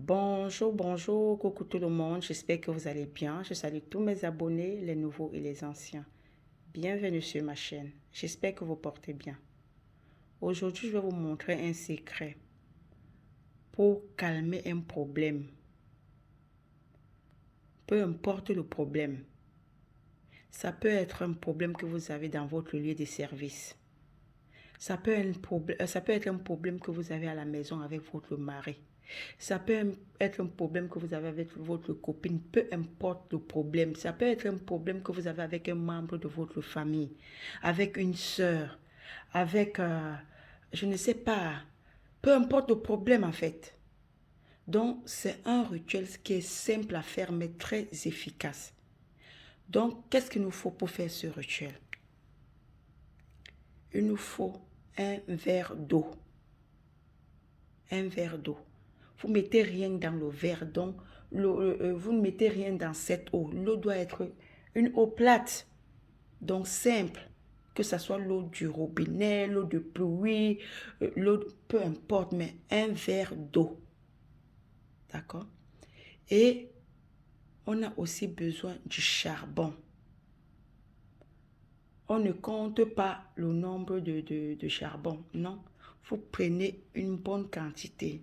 Bonjour, bonjour, coucou tout le monde, j'espère que vous allez bien. Je salue tous mes abonnés, les nouveaux et les anciens. Bienvenue sur ma chaîne, j'espère que vous portez bien. Aujourd'hui, je vais vous montrer un secret pour calmer un problème. Peu importe le problème, ça peut être un problème que vous avez dans votre lieu de service. Ça peut être un problème que vous avez à la maison avec votre mari. Ça peut être un problème que vous avez avec votre copine, peu importe le problème. Ça peut être un problème que vous avez avec un membre de votre famille, avec une sœur, avec, je ne sais pas, peu importe le problème en fait. Donc, c'est un rituel qui est simple à faire, mais très efficace. Donc, qu'est-ce qu'il nous faut pour faire ce rituel? Il nous faut un verre d'eau. Un verre d'eau. Vous mettez rien dans le verre, donc vous ne mettez rien dans cette eau. L'eau doit être une eau plate, donc simple, que ce soit l'eau du robinet, l'eau de pluie, peu importe, mais un verre d'eau. D'accord? Et on a aussi besoin du charbon. On ne compte pas le nombre de charbon, non. Vous prenez une bonne quantité.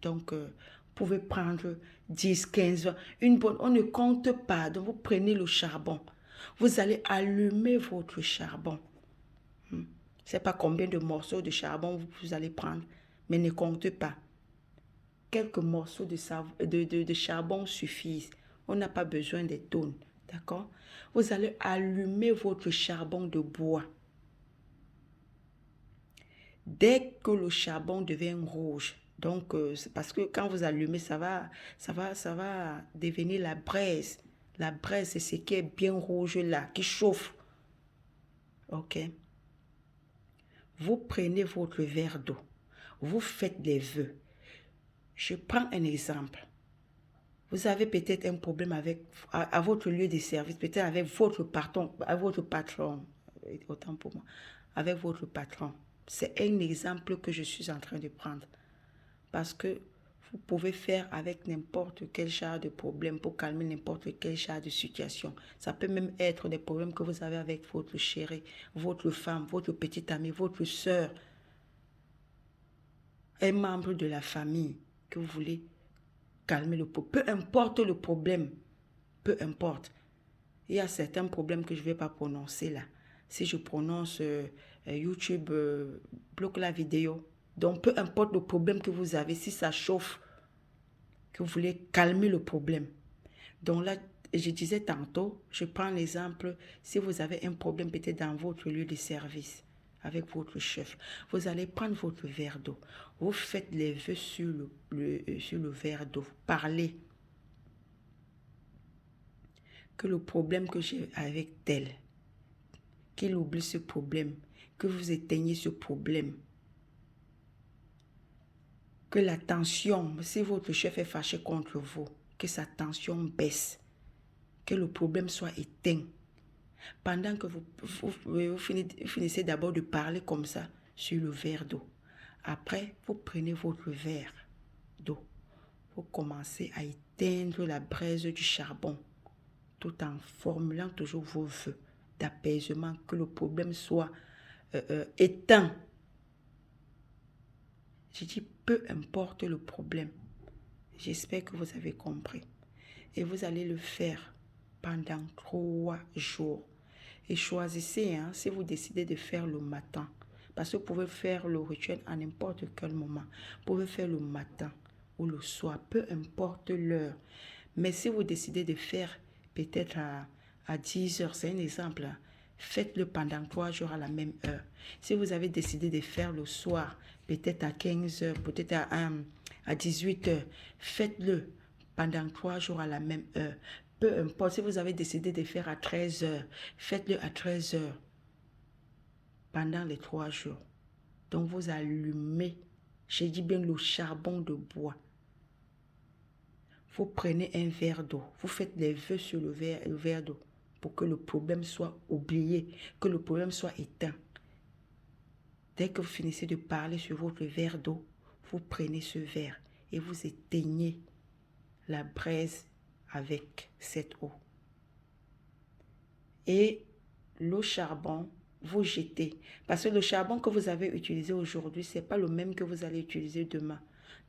Donc, vous pouvez prendre 10, 15, 20, une bonne, on ne compte pas. Donc, vous prenez le charbon. Vous allez allumer votre charbon. Je ne sais pas combien de morceaux de charbon vous allez prendre, mais ne comptez pas. Quelques morceaux de charbon suffisent. On n'a pas besoin des tonnes. D'accord? Vous allez allumer votre charbon de bois. Dès que le charbon devient rouge, donc c'est parce que quand vous allumez, ça va devenir la braise. La braise, c'est ce qui est bien rouge là, qui chauffe. Ok. Vous prenez votre verre d'eau. Vous faites des vœux. Je prends un exemple. Vous avez peut-être un problème avec à votre lieu de service, peut-être avec votre patron, autant pour moi, avec votre patron. C'est un exemple que je suis en train de prendre. Parce que vous pouvez faire avec n'importe quel genre de problème pour calmer n'importe quel genre de situation. Ça peut même être des problèmes que vous avez avec votre chéri, votre femme, votre petite amie, votre soeur, un membre de la famille que vous voulez calmer le problème. Peu importe le problème, peu importe. Il y a certains problèmes que je ne vais pas prononcer là. Si je prononce YouTube, bloque la vidéo. Donc, peu importe le problème que vous avez, si ça chauffe, que vous voulez calmer le problème. Donc là, je disais tantôt, je prends l'exemple, si vous avez un problème peut-être dans votre lieu de service, avec votre chef, vous allez prendre votre verre d'eau. Vous faites les vœux sur le verre d'eau. Parlez. Que le problème que j'ai avec tel, qu'il oublie ce problème, que vous éteignez ce problème. Que la tension, si votre chef est fâché contre vous, que sa tension baisse. Que le problème soit éteint. Pendant que vous finissez d'abord de parler comme ça sur le verre d'eau. Après, vous prenez votre verre d'eau. Vous commencez à éteindre la braise du charbon tout en formulant toujours vos vœux d'apaisement, que le problème soit éteint. Je dis peu importe le problème. J'espère que vous avez compris. Et vous allez le faire pendant 3 jours. Et choisissez, hein, si vous décidez de faire le matin. Parce que vous pouvez faire le rituel à n'importe quel moment. Vous pouvez faire le matin ou le soir, peu importe l'heure. Mais si vous décidez de faire peut-être à 10 heures, c'est un exemple, hein, faites-le pendant 3 jours à la même heure. Si vous avez décidé de faire le soir, peut-être à 15 heures, peut-être à 18 heures, faites-le pendant 3 jours à la même heure. Peu importe, si vous avez décidé de faire à 13 heures, faites-le à 13 heures pendant les 3 jours. Donc vous allumez, j'ai dit bien le charbon de bois. Vous prenez un verre d'eau, vous faites les vœux sur le verre d'eau pour que le problème soit oublié, que le problème soit éteint. Dès que vous finissez de parler sur votre verre d'eau, vous prenez ce verre et vous éteignez la braise avec cette eau. Et l'eau charbon, vous jetez. Parce que le charbon que vous avez utilisé aujourd'hui, ce n'est pas le même que vous allez utiliser demain.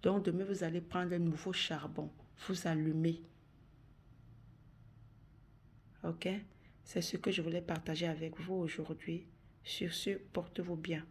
Donc demain, vous allez prendre un nouveau charbon. Vous allumez. Ok? C'est ce que je voulais partager avec vous aujourd'hui. Sur ce, portez-vous bien.